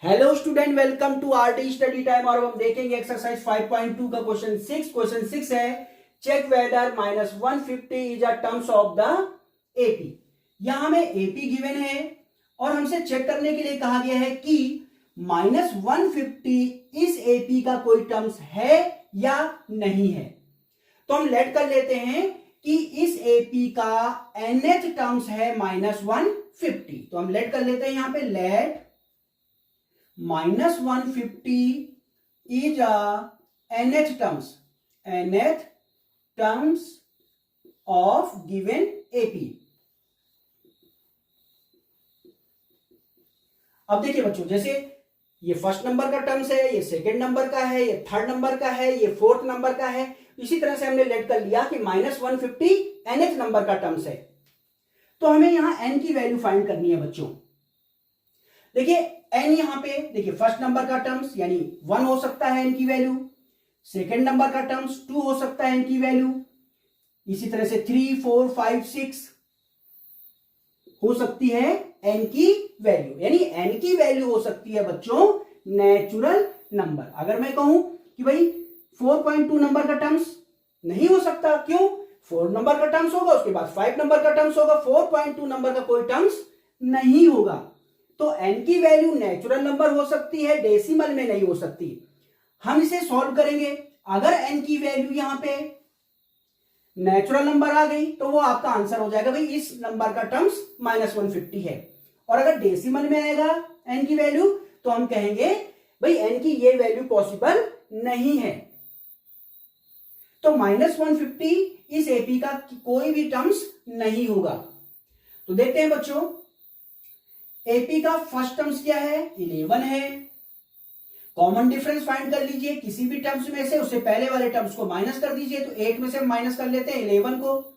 Hello student, welcome to RT study time. और हम देखेंगे एक्सरसाइज 5.2 का क्वेश्चन 6 है check whether -150 is a terms of the AP. यहां हमें एपी गिवन है और हमसे चेक करने के लिए कहा गया है कि -150 इस एपी का कोई टर्म्स है या नहीं है। तो हम लेट कर लेते हैं कि इस एपी का nth टर्म्स है -150। तो हम लेट कर लेते हैं यहां पे late -150 is a nth terms of given AP। अब देखिए बच्चों, जैसे ये फर्स्ट नंबर का टर्म्स है, ये सेकंड नंबर का है, ये थर्ड नंबर का है, ये फोर्थ नंबर का है। इसी तरह से हमने लेट कर लिया कि -150 nth नंबर का टर्म्स है। तो हमें यहां n की वैल्यू फाइंड करनी है बच्चों। देखिए n यहां पे देखिए फर्स्ट नंबर का टर्म्स यानी 1 हो सकता है n की वैल्यू, सेकंड नंबर का टर्म्स 2 हो सकता है n की वैल्यू, इसी तरह से 3 4 5 6 हो सकती है n की वैल्यू। यानी n की वैल्यू हो सकती है बच्चों नेचुरल नंबर। अगर मैं कहूं कि भाई 4.2 नंबर का टर्म्स नहीं हो सकता, क्यों? 4 नंबर का टर्म्स होगा, उसके बाद 5 नंबर का टर्म्स होगा, 4.2 नंबर का कोई टर्म्स नहीं होगा। तो n की वैल्यू नेचुरल नंबर हो सकती है, डेसिमल में नहीं हो सकती। हम इसे सॉल्व करेंगे। अगर n की वैल्यू यहां पे नेचुरल नंबर आ गई तो वो आपका आंसर हो जाएगा भाई इस नंबर का टर्म्स -150 है। और अगर डेसिमल में आएगा n की वैल्यू तो हम कहेंगे भाई n की ये वैल्यू पॉसिबल नहीं है। तो -150 इस एपी का कोई भी टर्म्स नहीं होगा। तो देखते हैं बच्चों, एपी का फर्स्ट टर्म्स क्या है? 11 है। कॉमन डिफरेंस फाइंड कर लीजिए किसी भी टर्म्स में से, उससे पहले वाले टर्म्स को माइनस कर दीजिए। तो 8 में से हम माइनस कर लेते हैं 11 को,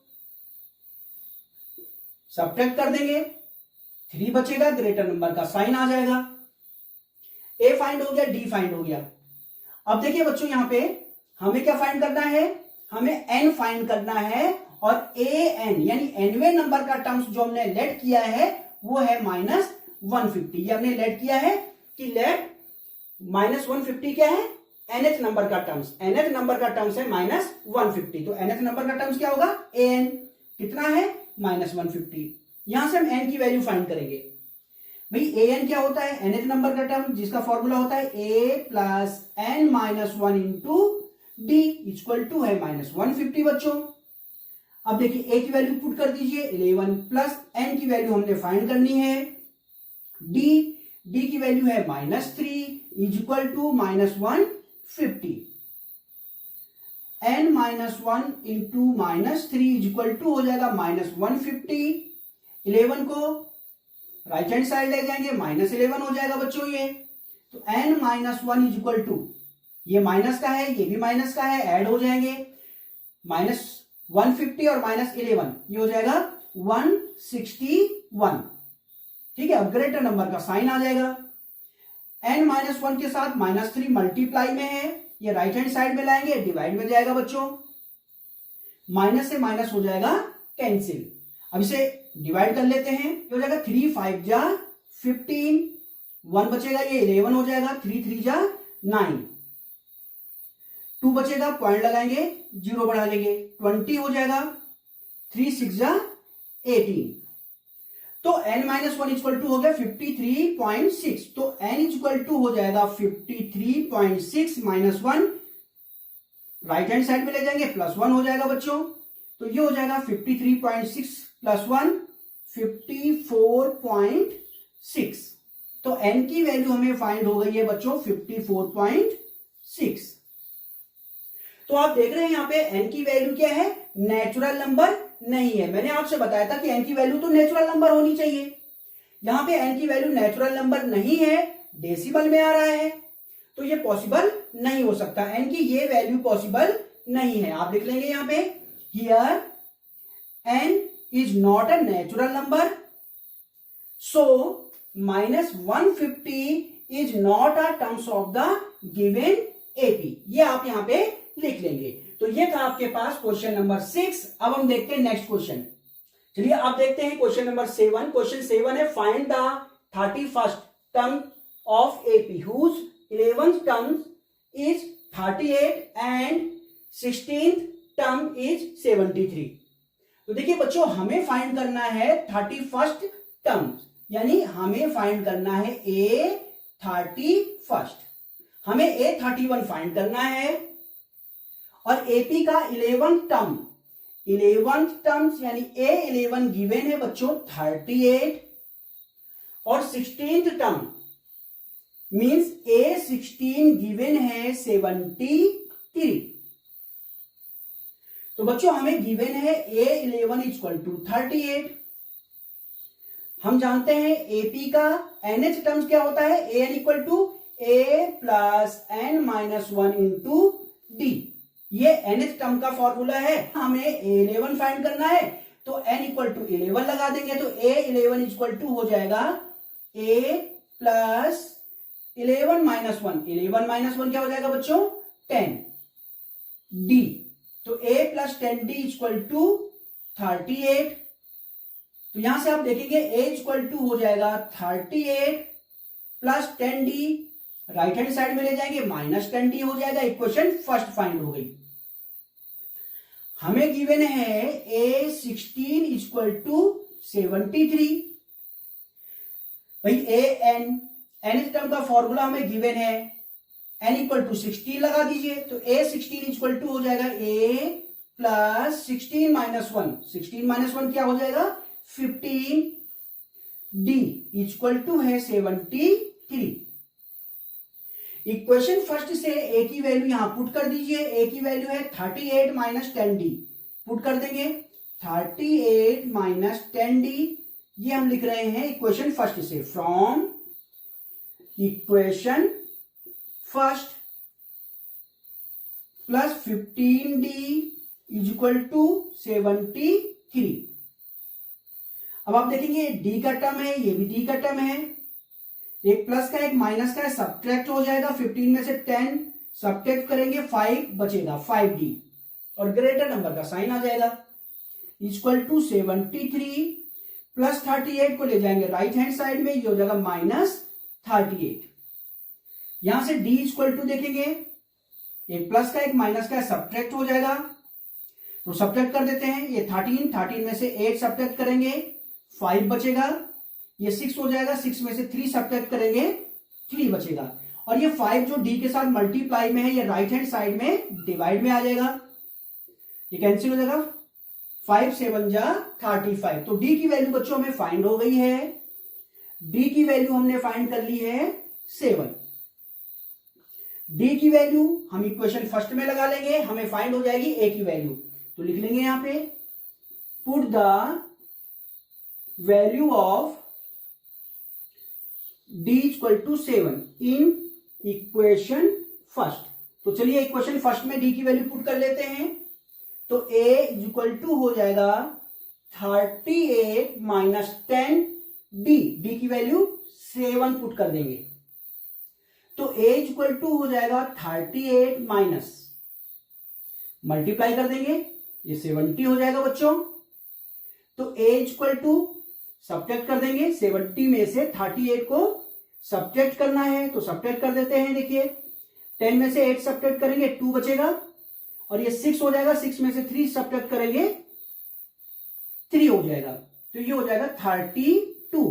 सब्ट्रैक्ट कर देंगे, 3 बचेगा, ग्रेटर नंबर का साइन आ जाएगा। ए फाइंड हो गया, डी फाइंड हो गया। अब देखिए बच्चों, यहां पे हमें क्या फाइंड करना है? हमें एन फाइंड करना है। और ए एन यानी एनवे नंबर का टर्म्स जो हमने लेट किया है वो है -150। ये हमने लेट किया है कि लेट -150 क्या है? nth नंबर का टर्म्स। nth नंबर का टर्म्स है -150। तो nth नंबर का टर्म्स क्या होगा? an। कितना है? -150। यहां से हम n की वैल्यू फाइंड करेंगे। भाई an क्या होता है? nth नंबर का टर्म जिसका फॉर्मूला होता है a plus n minus 1 into D equal to है -150 बच्चों। अब देखिए a की वैल्यू पुट कर दीजिए, 11 प्लस n की वैल्यू हमने फाइंड करनी है, डी की वैल्यू है -3 is equal to -150। n minus 1 into -3 is equal to हो जाएगा -150। 11 को राइट हैंड साइड ले जाएंगे, -11 हो जाएगा बच्चों ये। तो n minus 1 is equal to, ये माइनस का है, ये भी माइनस का है, ऐड हो जाएंगे, -150 और -11 ये हो जाएगा 161। ठीक है, अब ग्रेटर नंबर का साइन आ जाएगा। n-1 के साथ -3 मल्टीप्लाई में है, ये राइट हैंड साइड में लाएंगे, डिवाइड में जाएगा बच्चों, माइनस से माइनस हो जाएगा कैंसिल। अब इसे डिवाइड कर लेते हैं, ये हो जाएगा 3 5 जा 15, 1 बचेगा, ये 11 हो जाएगा, 3 3 जा 9, 2 बचेगा, पॉइंट लगाएंगे, 0 बढ़ा लेंगे, 20 हो जाएगा, 3 6 जा 18। तो n-1 इक्वल टू हो गया 53.6। तो n इक्वल टू हो जाएगा 53.6 -1, राइट हैंड साइड में ले जाएंगे, +1 हो जाएगा बच्चों। तो ये हो जाएगा 53.6 +1 54.6। तो n की वैल्यू हमें फाइंड हो गई है बच्चों 54.6। तो आप देख रहे हैं यहां पे n की वैल्यू क्या है? नेचुरल नंबर नहीं है। मैंने आपसे बताया था कि n की वैल्यू तो नेचुरल नंबर होनी चाहिए। यहां पे n की वैल्यू नेचुरल नंबर नहीं है, डेसिमल में आ रहा है, तो ये पॉसिबल नहीं हो सकता। n की ये वैल्यू पॉसिबल नहीं है। आप लिख लेंगे यहां पे, here n is not a natural number, so -150 is not a terms of the given AP. ये आप यहां पे लिख लेंगे। तो ये था आपके पास क्वेश्चन नंबर 6। अब हम देखते हैं नेक्स्ट क्वेश्चन। चलिए आप देखते हैं क्वेश्चन नंबर 7। क्वेश्चन 7 है find the 31st term of AP whose 11th term is 38 and 16th term is 73। तो देखिए बच्चों, हमें फाइंड करना है 31st टर्म, यानी हमें फाइंड करना है A31, हमें A31 फाइंड करना है। और AP का 11th टर्म्स यानी A11 गिवन है बच्चों 38 और 16th term means A16 given है 73। तो बच्चों हमें गिवन है A11 इक्वल टू 38। हम जानते हैं AP का NH टर्म्स क्या होता है, AN equal to A plus N minus 1 into D। ये NH टर्म का फॉर्मूला है। हमें A11 फाइंड करना है तो N इक्वल टू 11 लगा देंगे, तो A11 इक्वल टू हो जाएगा A प्लस 11 माइनस 1, 11 माइनस 1 क्या हो जाएगा बच्चों 10 D। तो A plus 10D equal to 38। तो यहां से आप देखेंगे A इक्वल टू हो जाएगा 38 plus 10D, right hand side में ले जाएंगे माइनस 10D हो जाएगा। इक्वेशन फर्स्ट फाइंड हो गई। हमें गिवन है A16 इक्वल टू 73। भाई एन टर्म का फॉर्मूला हमें गिवन है, n इक्वल टू 16 लगा दीजिए, तो A16 इक्वल टू हो जाएगा A प्लस 16 माइनस 1, 16 माइनस 1 क्या हो जाएगा 15, D इक्वल टू है 73। इक्वेशन फर्स्ट से A की वैल्यू यहां पुट कर दीजिए। A की वैल्यू है 38 माइनस 10D, पुट कर देंगे 38 माइनस 10D। ये हम लिख रहे हैं इक्वेशन फर्स्ट से, from equation first plus 15D is equal to 73। अब आप देखेंगे D का टर्म है, ये भी D का टर्म है, एक प्लस का एक माइनस का है, सब्ट्रैक्ट हो जाएगा। 15 में से 10 सब्ट्रैक्ट करेंगे 5 बचेगा 5D और ग्रेटर नंबर का साइन आ जाएगा। इक्वल टू 73 प्लस 38 को ले जाएंगे राइट हैंड साइड में, ये हो जाएगा माइनस 38। यहां से D इक्वल टू देखेंगे, एक प्लस का एक माइनस का सब्ट्रैक्ट हो जाएगा, तो सब्ट्रैक्ट कर देते हैं। ये 13 में से 8 सब्ट्रैक्ट करेंगे 5 बचेगा, ये 6 हो जाएगा, 6 में से 3 सब्ट्रैक्ट करेंगे 3 बचेगा। और ये 5 जो D के साथ मल्टीप्लाई में है, ये राइट हैंड साइड में डिवाइड में आ जाएगा, ये कैंसिल हो जाएगा। 5 7 जा 35। तो D की वैल्यू बच्चों हमें फाइंड हो गई है। D की वैल्यू हमने फाइंड कर ली है 7। D की वैल्यू हम इक्वेशन फर्स्ट में लगा लेंगे, हमें फाइंड हो जाएगी A की वैल्यू। तो लिख लेंगे यहां पे, put the value of D equal to 7 in equation first. तो चलिए इक्वेशन फर्स्ट में D की वैल्यू पुट कर लेते हैं। तो A इक्वल टू हो जाएगा 38 माइनस 10D, D की वैल्यू 7 पुट कर देंगे, तो A इक्वल टू हो जाएगा 38 माइनस, मल्टीप्लाई कर देंगे, ये 70 हो जाएगा बच्चों। तो A इक्वल टू सब्ट्रैक्ट कर देंगे, 70 में से 38 को सब्ट्रैक्ट करना है, तो सब्ट्रैक्ट कर देते हैं। देखिए 10 में से 8 सब्ट्रैक्ट करेंगे 2 बचेगा, और ये 6 हो जाएगा, 6 में से 3 सब्ट्रैक्ट करेंगे 3 हो जाएगा, तो ये हो जाएगा 32।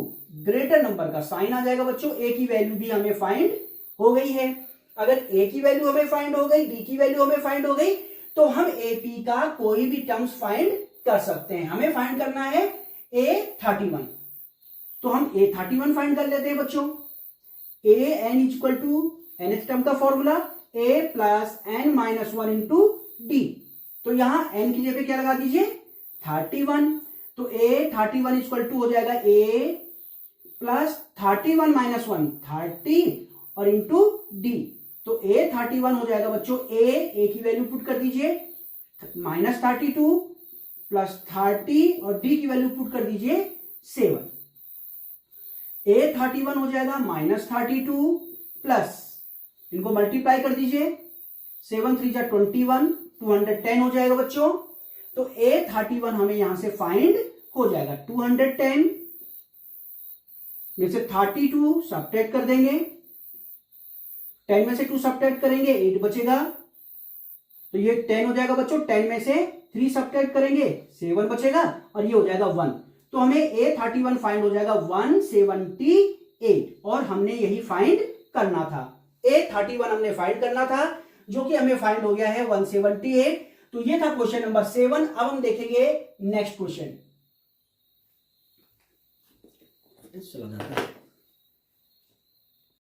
ग्रेटर नंबर का साइन आ जाएगा बच्चों। A की वैल्यू भी हमें फाइंड हो गई है। अगर A की वैल्यू हमें फाइंड हो गई, D की वैल्यू हमें फाइंड हो गई, तो हम AP का कोई भी टर्म्स फाइंड कर सकते हैं। हमें फाइंड करना है A31, तो हम A31 फाइंड कर लेते हैं बच्चों। AN equal to NH term का formula A plus N minus 1 into D। तो यहां N की जगह क्या लगा दीजिए 31, तो A31 इक्वल टू हो जाएगा A प्लस 31 माइनस 1 30 और इंटू D। तो A31 हो जाएगा बच्चों, A की वैल्यू पुट कर दीजिए माइनस 32 प्लस 30 और D की वैल्यू पुट कर दीजिए 7। A31 हो जाएगा माइनस 32 प्लस, इनको मल्टीप्लाई कर दीजिए, 7 3 जा 21, 210 हो जाएगा बच्चों। तो A31 हमें यहां से फाइंड हो जाएगा। 210 में से 32 सब्ट्रैक्ट कर देंगे, 10 में से 2 सब्ट्रैक्ट करेंगे 8 बचेगा, तो ये 10 हो जाएगा बच्चों। 10 में से 3 सब्ट्रैक्ट करेंगे 7 बचेगा, और ये हो जाएगा 1। तो हमें A31 फाइंड हो जाएगा 178, और हमने यही फाइंड करना था। A31 हमने फाइंड करना था, जो कि हमें फाइंड हो गया है 178। तो ये था क्वेश्चन नंबर 7। अब हम देखेंगे नेक्स्ट क्वेश्चन। चला जाता है।